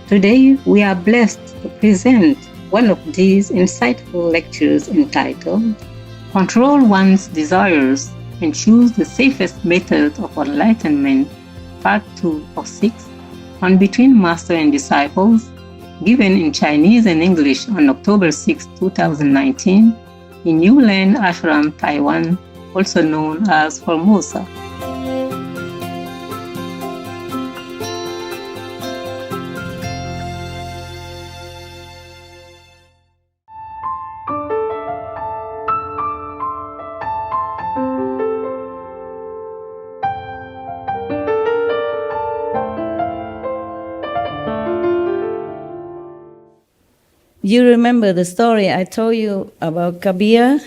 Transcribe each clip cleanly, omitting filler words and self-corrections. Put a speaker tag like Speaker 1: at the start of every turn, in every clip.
Speaker 1: Today, we are blessed to present one of these insightful lectures entitled Control One's Desires and Choose the Safest Method of Enlightenment, Part 2 of 6, on Between Master and Disciples, given in Chinese and English on October 6, 2019, in New Land Ashram, Taiwan, also known as Formosa.
Speaker 2: You remember the story I told you about Kabir?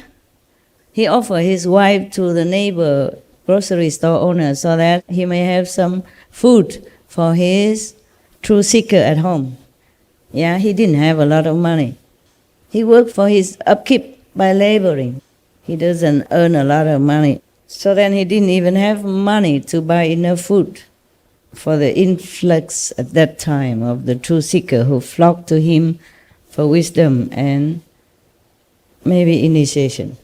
Speaker 2: He offered his wife to the neighbor grocery store owner so that he may have some food for his true seeker at home. Yeah, he didn't have a lot of money. He worked for his upkeep by laboring. He doesn't earn a lot of money. So then he didn't even have money to buy enough food for the influx at that time of the true seeker who flocked to him for wisdom and maybe initiation.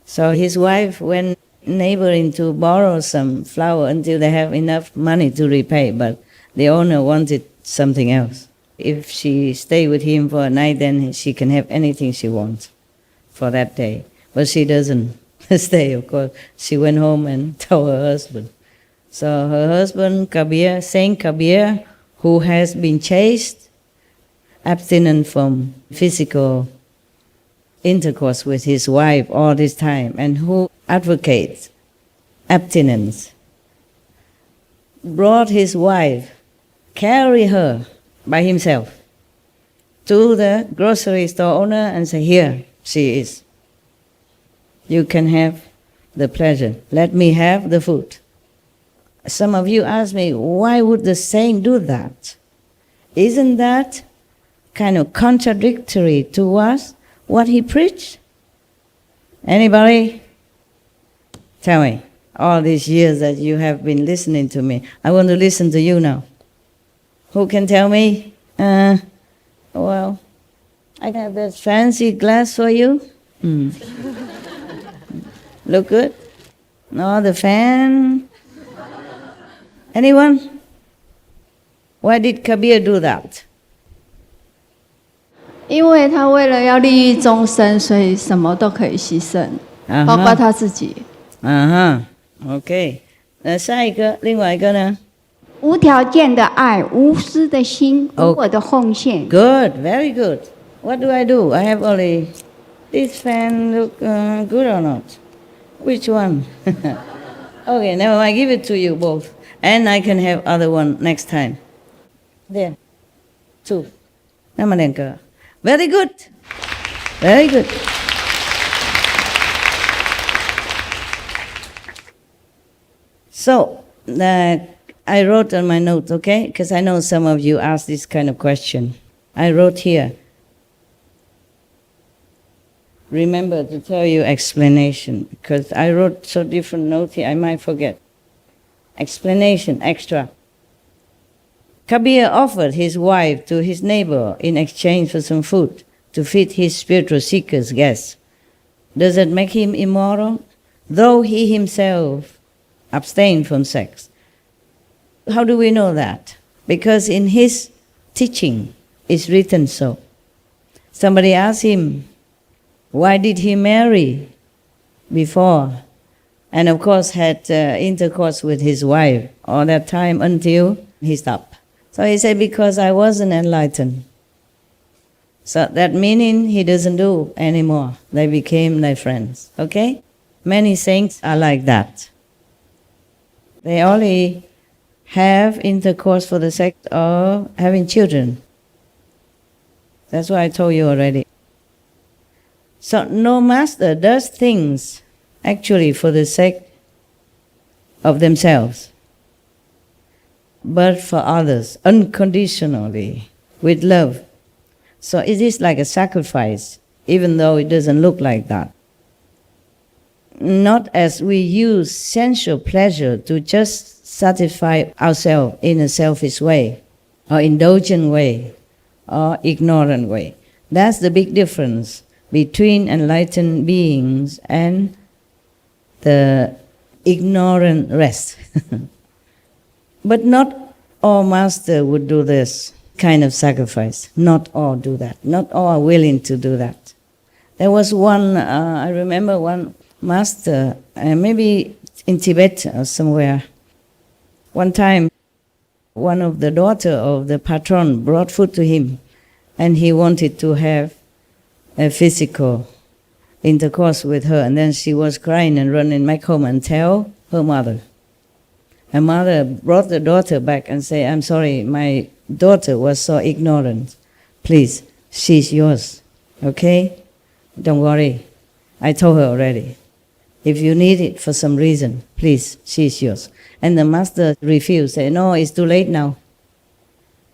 Speaker 2: So his wife went neighboring to borrow some flour until they have enough money to repay, but the owner wanted something else. If she stay with him for a night, then she can have anything she wants for that day. But she doesn't stay, of course. She went home and told her husband. So her husband, Kabir, Saint Kabir, who has been chaste, abstinent from physical intercourse with his wife all this time, and who advocates abstinence, brought his wife, carry her by himself to the grocery store owner and say, "Here she is. You can have the pleasure. Let me have the food." Some of you ask me, why would the saint do that? Isn't that kind of contradictory to us, what he preached? Anybody? Tell me, all these years that you have been listening to me, I want to listen to you now. Who can tell me? Well, I have that fancy glass for you. Look good? No, the fan? Anyone? Why did Kabir do that?
Speaker 3: 因为他为了要利益众生，所以什么都可以牺牲，包括他自己。
Speaker 2: OK。下一个，另外一个呢？
Speaker 4: 无条件的爱，无私的心，无我的奉献。
Speaker 2: Good, very good. What do? I have only this fan. Look good or not? Which one? Okay, never mind. I give it to you both, and I can have other one next time. There, 2. 那么2个。Very good. Very good. So, I wrote on my notes, okay? Because I know some of you ask this kind of question. I wrote here. Remember to tell you explanation, because I wrote so different notes here, I might forget. Explanation, extra. Kabir offered his wife to his neighbor in exchange for some food to feed his spiritual seeker's guests. Does that make him immoral? Though he himself abstained from sex. How do we know that? Because in his teaching it's written so. Somebody asked him, why did he marry before? And of course had intercourse with his wife all that time until he stopped. So he said, because I wasn't enlightened. So that meaning he doesn't do anymore. They became like friends. Okay? Many saints are like that. They only have intercourse for the sake of having children. That's what I told you already. So no master does things actually for the sake of themselves, but for others, unconditionally, with love. So it is like a sacrifice, even though it doesn't look like that. Not as we use sensual pleasure to just satisfy ourselves in a selfish way or indulgent way, or ignorant way. That's the big difference between enlightened beings and the ignorant rest. But not all masters would do this kind of sacrifice. Not all do that. Not all are willing to do that. There was one, I remember one master, maybe in Tibet or somewhere. One time, one of the daughter of the patron brought food to him, and he wanted to have a physical intercourse with her, and then she was crying and running back home and tell her mother. Her mother brought the daughter back and said, I'm sorry, my daughter was so ignorant. Please, she's yours, okay? Don't worry. I told her already. If you need it for some reason, please, she's yours. And the master refused, said, no, it's too late now.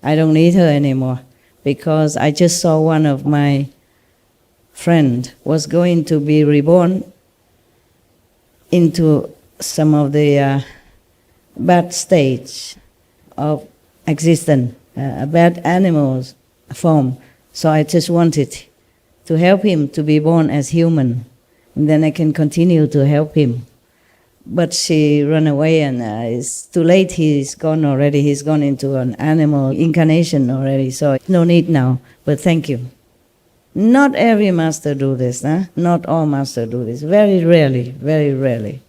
Speaker 2: I don't need her anymore because I just saw one of my friend was going to be reborn into some of the bad stage of existence, a bad animal's form. So I just wanted to help him to be born as human, and then I can continue to help him. But she ran away, and it's too late. He's gone already. He's gone into an animal incarnation already, so no need now, but thank you. Not every master do this, huh? Not all masters do this. Very rarely, very rarely.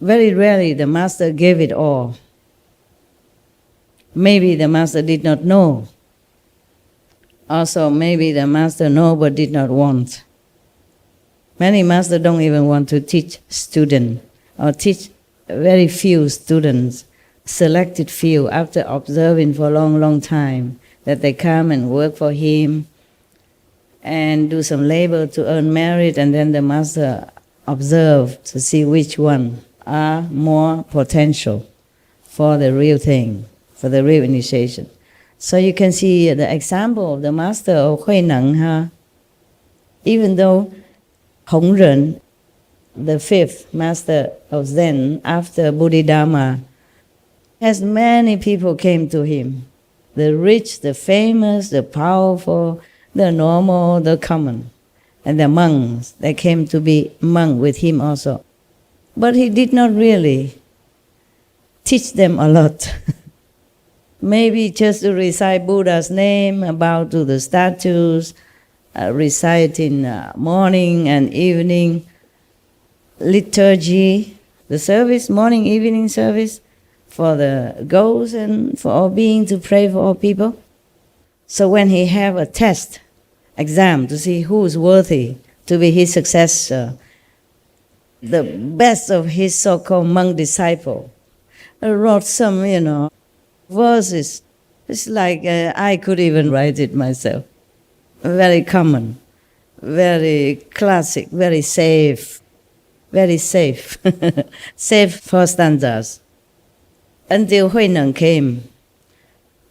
Speaker 2: Very rarely the master gave it all. Maybe the master did not know. Also, maybe the master know but did not want. Many masters don't even want to teach students or teach very few students, selected few, after observing for a long, long time, that they come and work for him and do some labor to earn merit, and then the master observe to see which one are more potential for the real thing, for the real initiation. So you can see the example of the master of Hui Neng. Even though Hong Ren, the fifth master of Zen after Bodhidharma, as many people came to him, the rich, the famous, the powerful, the normal, the common, and the monks, they came to be monk with him also. But he did not really teach them a lot. Maybe just to recite Buddha's name, bow to the statues, recite in morning and evening liturgy, the service, morning, evening service, for the ghosts and for all beings, to pray for all people. So when he have a test, exam, to see who is worthy to be his successor, the best of his so-called monk disciple wrote some, verses. It's like I could even write it myself. Very common, very classic, very safe, safe for stanzas. Until Hui Neng came,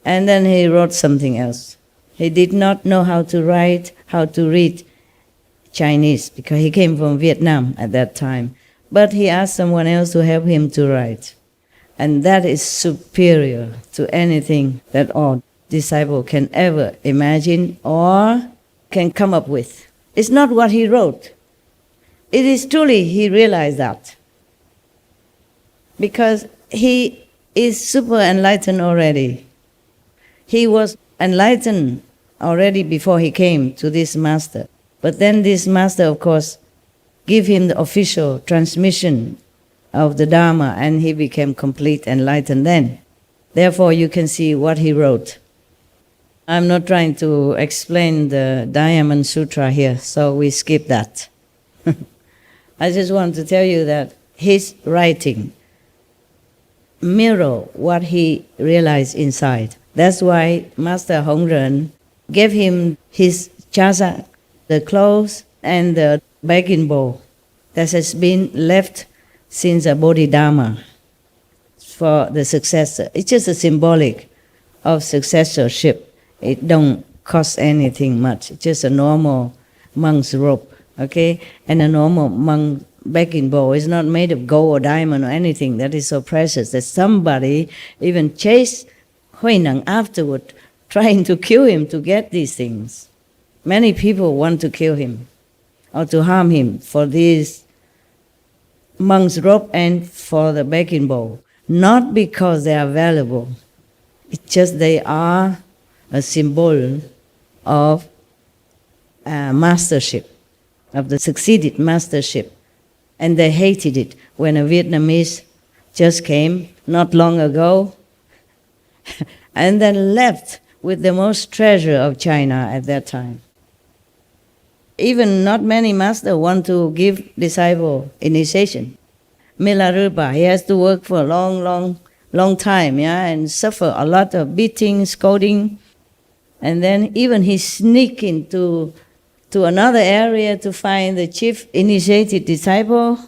Speaker 2: and then he wrote something else. He did not know how to write, how to read Chinese, because he came from Vietnam at that time. But he asked someone else to help him to write. And that is superior to anything that all disciple can ever imagine or can come up with. It's not what he wrote. It is truly he realized that. Because he is super enlightened already. He was enlightened already before he came to this master. But then this master, of course, gave him the official transmission of the Dharma, and he became complete enlightened then. Therefore, you can see what he wrote. I'm not trying to explain the Diamond Sutra here, so we skip that. I just want to tell you that his writing mirror what he realized inside. That's why Master Hong Ren gave him his chasa, the clothes, and the begging bowl that has been left since a Bodhidharma for the successor. It's just a symbolic of successorship. It don't cost anything much. It's just a normal monk's robe, okay? And a normal monk begging bowl is not made of gold or diamond or anything that is so precious that somebody even chased Hui Neng afterward trying to kill him to get these things. Many people want to kill him or to harm him for this monk's robe and for the begging bowl. Not because they are valuable. It's just they are a symbol of mastership, of the succeeded mastership. And they hated it when a Vietnamese just came not long ago and then left with the most treasure of China at that time. Even not many masters want to give disciple initiation. Milarepa, he has to work for a long time, and suffer a lot of beating, scolding, and then even he sneak into another area to find the chief initiated disciple,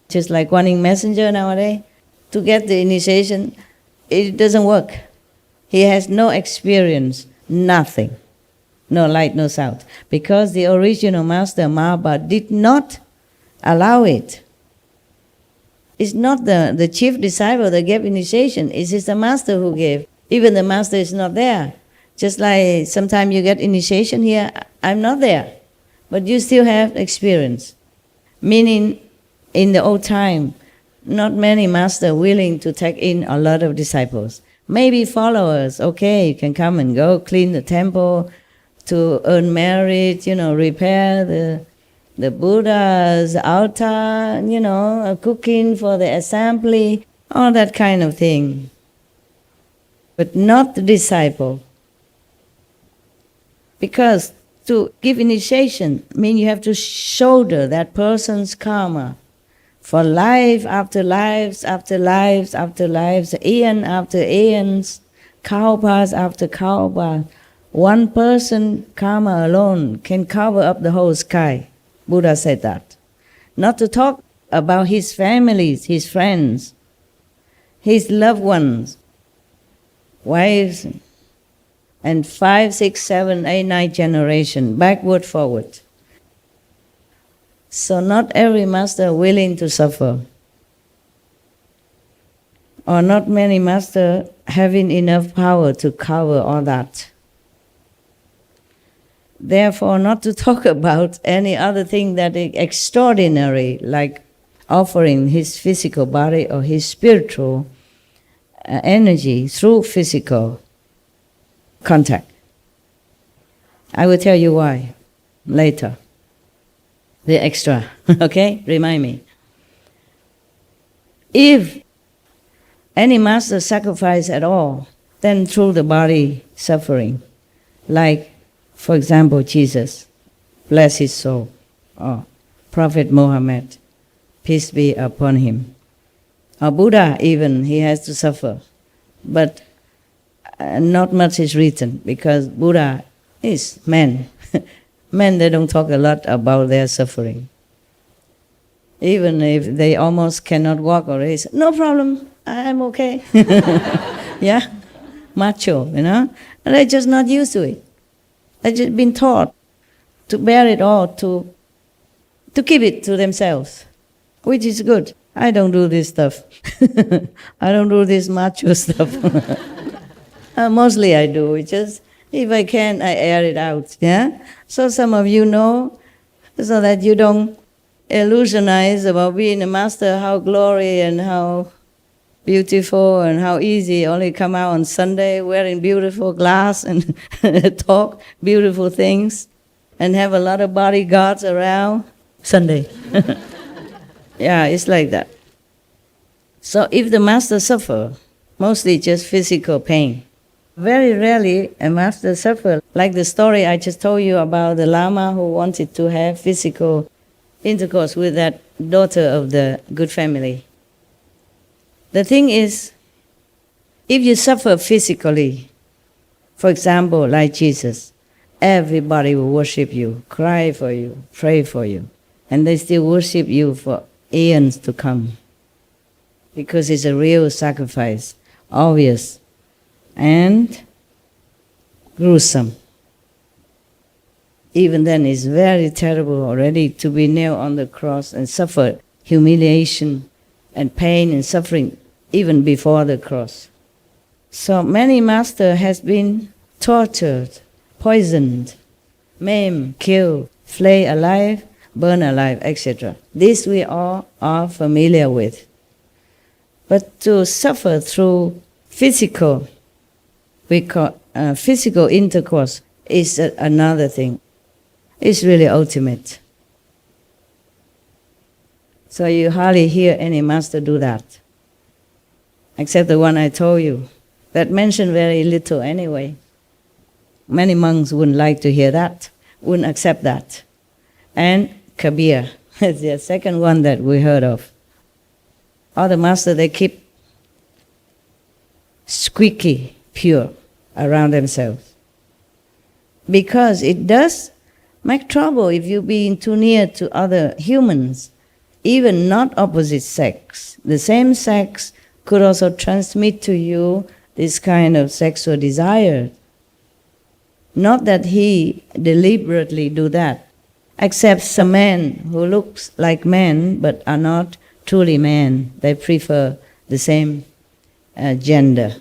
Speaker 2: just like Guan Messenger nowadays, to get the initiation. It doesn't work. He has no experience, nothing. No light, no sound. Because the original master, Mahabharata, did not allow it. It's not the chief disciple that gave initiation. It is the master who gave. Even the master is not there. Just like sometimes you get initiation here, I'm not there. But you still have experience. Meaning, in the old time, not many masters willing to take in a lot of disciples. Maybe followers, okay, you can come and go, clean the temple, to earn merit, repair the Buddha's altar, cooking for the assembly, all that kind of thing. But not the disciple. Because to give initiation means you have to shoulder that person's karma for life after lives after lives after lives, aeon after aeons, kalpas after kalpas. One person karma alone can cover up the whole sky. Buddha said that. Not to talk about his families, his friends, his loved ones, wives, and 5, 6, 7, 8, 9 generation, backward, forward. So not every master willing to suffer. Or not many masters having enough power to cover all that. Therefore, not to talk about any other thing that is extraordinary, like offering his physical body or his spiritual energy through physical contact. I will tell you why later. The extra, okay? Remind me. If any master sacrifice at all, then through the body suffering, like, for example, Jesus, bless his soul, or Prophet Muhammad, peace be upon him, or Buddha even, he has to suffer. But not much is written, because Buddha is man. Men, they don't talk a lot about their suffering. Even if they almost cannot walk or raise, no problem, I'm okay. Yeah, macho, and they're just not used to it. They've just been taught to bear it all, to keep it to themselves, which is good. I don't do this stuff. I don't do this macho stuff. Mostly I do. It's just, if I can, I air it out. Yeah. So some of you know, so that you don't illusionize about being a master, how glory and how beautiful and how easy. Only come out on Sunday wearing beautiful glass and talk beautiful things and have a lot of bodyguards around Sunday. Yeah, it's like that. So if the master suffer, mostly just physical pain. Very rarely a master suffer, like the story I just told you about the Lama who wanted to have physical intercourse with that daughter of the good family. The thing is, if you suffer physically, for example, like Jesus, everybody will worship you, cry for you, pray for you, and they still worship you for eons to come. Because it's a real sacrifice, obvious, and gruesome. Even then, it's very terrible already to be nailed on the cross and suffer humiliation and pain and suffering even before the cross. So many masters has been tortured, poisoned, maim, kill, flay alive, burn alive, etc. This we all are familiar with. But to suffer through physical, we call physical intercourse is another thing. It's really ultimate. So you hardly hear any master do that, except the one I told you, that mentioned very little anyway. Many monks wouldn't like to hear that, wouldn't accept that. And Kabir is the second one that we heard of. All the masters, they keep squeaky pure around themselves. Because it does make trouble if you be too near to other humans, even not opposite sex. The same sex could also transmit to you this kind of sexual desire. Not that he deliberately do that, except some men who looks like men but are not truly men. They prefer the same gender.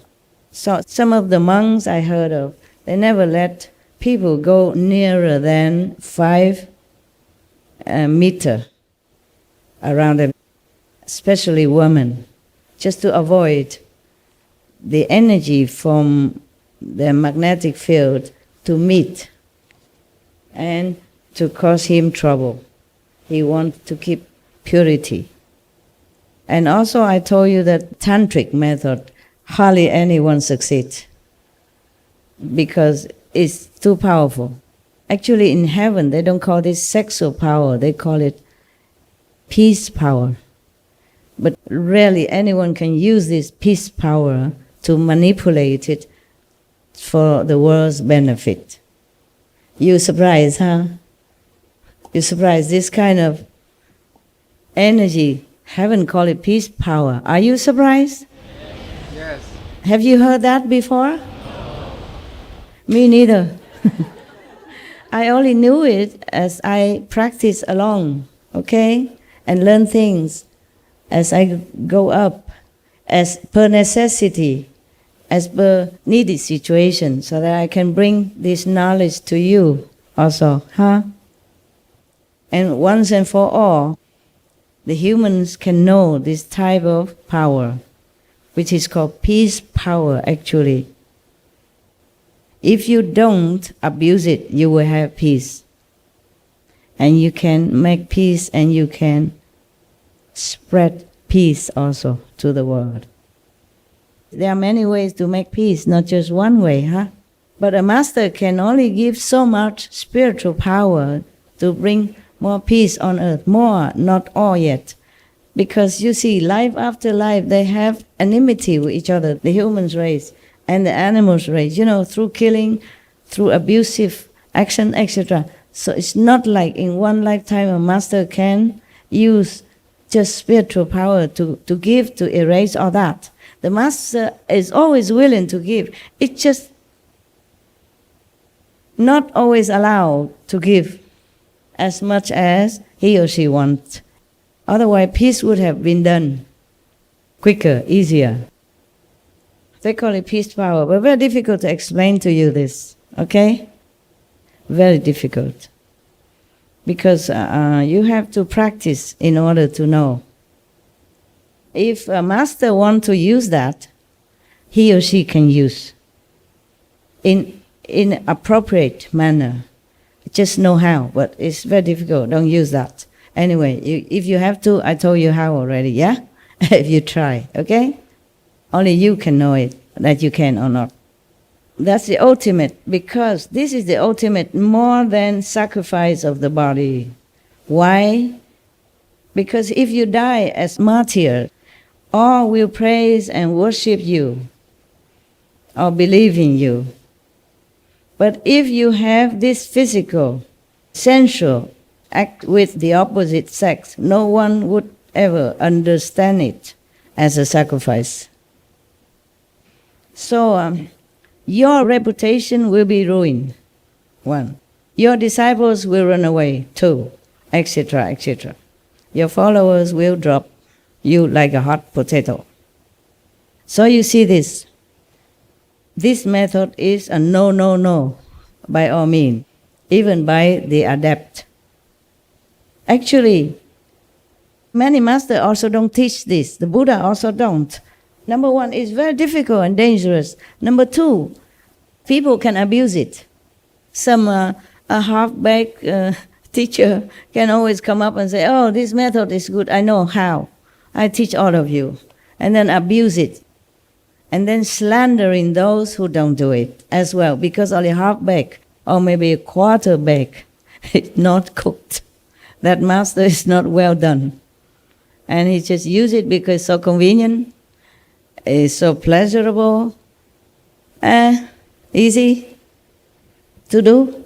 Speaker 2: So some of the monks I heard of, they never let people go nearer than 5 meters around them, especially women, just to avoid the energy from the magnetic field to meet and to cause him trouble. He wants to keep purity. And also I told you that tantric method, hardly anyone succeeds because it's too powerful. Actually in heaven they don't call this sexual power, they call it peace power. But rarely anyone can use this peace power to manipulate it for the world's benefit. You surprised, huh? You surprised, this kind of energy, heaven call it peace power. Are you surprised?
Speaker 5: Yes.
Speaker 2: Have you heard that before? Me neither. I only knew it as I practice along, okay? And learn things as I go up, as per necessity, as per needed situation, so that I can bring this knowledge to you also, huh? And once and for all, the humans can know this type of power, which is called peace power actually. If you don't abuse it, you will have peace. And you can make peace and you can spread peace also to the world. There are many ways to make peace, not just one way, huh? But a master can only give so much spiritual power to bring more peace on earth, more, not all yet. Because you see, life after life, they have enmity with each other, the human race and the animals race, through killing, through abusive action, etc. So it's not like in one lifetime a master can use just spiritual power to give, to erase all that. The master is always willing to give. It's just not always allowed to give as much as he or she wants. Otherwise, peace would have been done quicker, easier. They call it peace power, but very difficult to explain to you this, okay? Very difficult. Because you have to practice in order to know. If a master wants to use that, he or she can use in appropriate manner. Just know how, but it's very difficult. Don't use that. Anyway, if you have to, I told you how already, yeah? If you try, okay? Only you can know it, that you can or not. That's the ultimate, because this is the ultimate more than sacrifice of the body. Why? Because if you die as martyr, all will praise and worship you, or believe in you. But if you have this physical, sensual act with the opposite sex, no one would ever understand it as a sacrifice. So your reputation will be ruined, 1. Your disciples will run away, 2, etc., etc. Your followers will drop you like a hot potato. So you see this. this method is a no, no, no, by all means, even by the adept. Actually, many masters also don't teach this. The Buddha also don't. Number one, it's very difficult and dangerous. Number two, people can abuse it. Some a half-baked teacher can always come up and say, oh, this method is good, I know how. I teach all of you. And then abuse it. And then slandering those who don't do it as well, because only half-baked or maybe a quarter-baked is not cooked. That master is not well done. And he just use it because it's so convenient, it's so pleasurable, easy to do.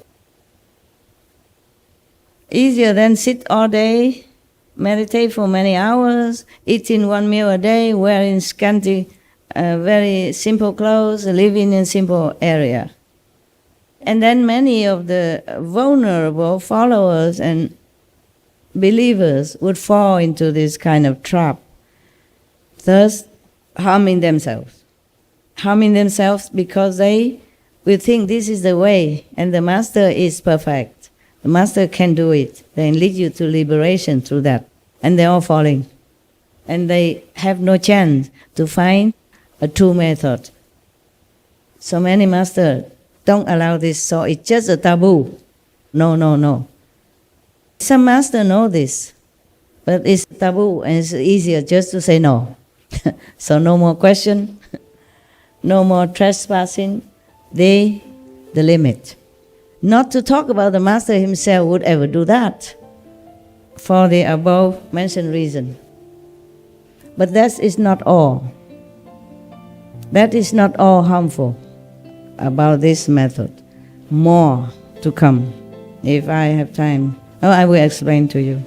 Speaker 2: Easier than sit all day, meditate for many hours, eating one meal a day, wearing scanty, very simple clothes, living in simple area. And then many of the vulnerable followers and believers would fall into this kind of trap, thus harming themselves. Harming themselves because they will think this is the way and the master is perfect. The master can do it. They lead you to liberation through that. And they're all falling. And they have no chance to find a true method. So many masters don't allow this, so it's just a taboo. No, no, no. Some masters know this, but it's taboo and it's easier just to say no. So no more question, no more trespassing, the limit. Not to talk about the master himself would ever do that, for the above mentioned reason. But that is not all. That is not all harmful about this method. More to come. If I have time, I will explain to you.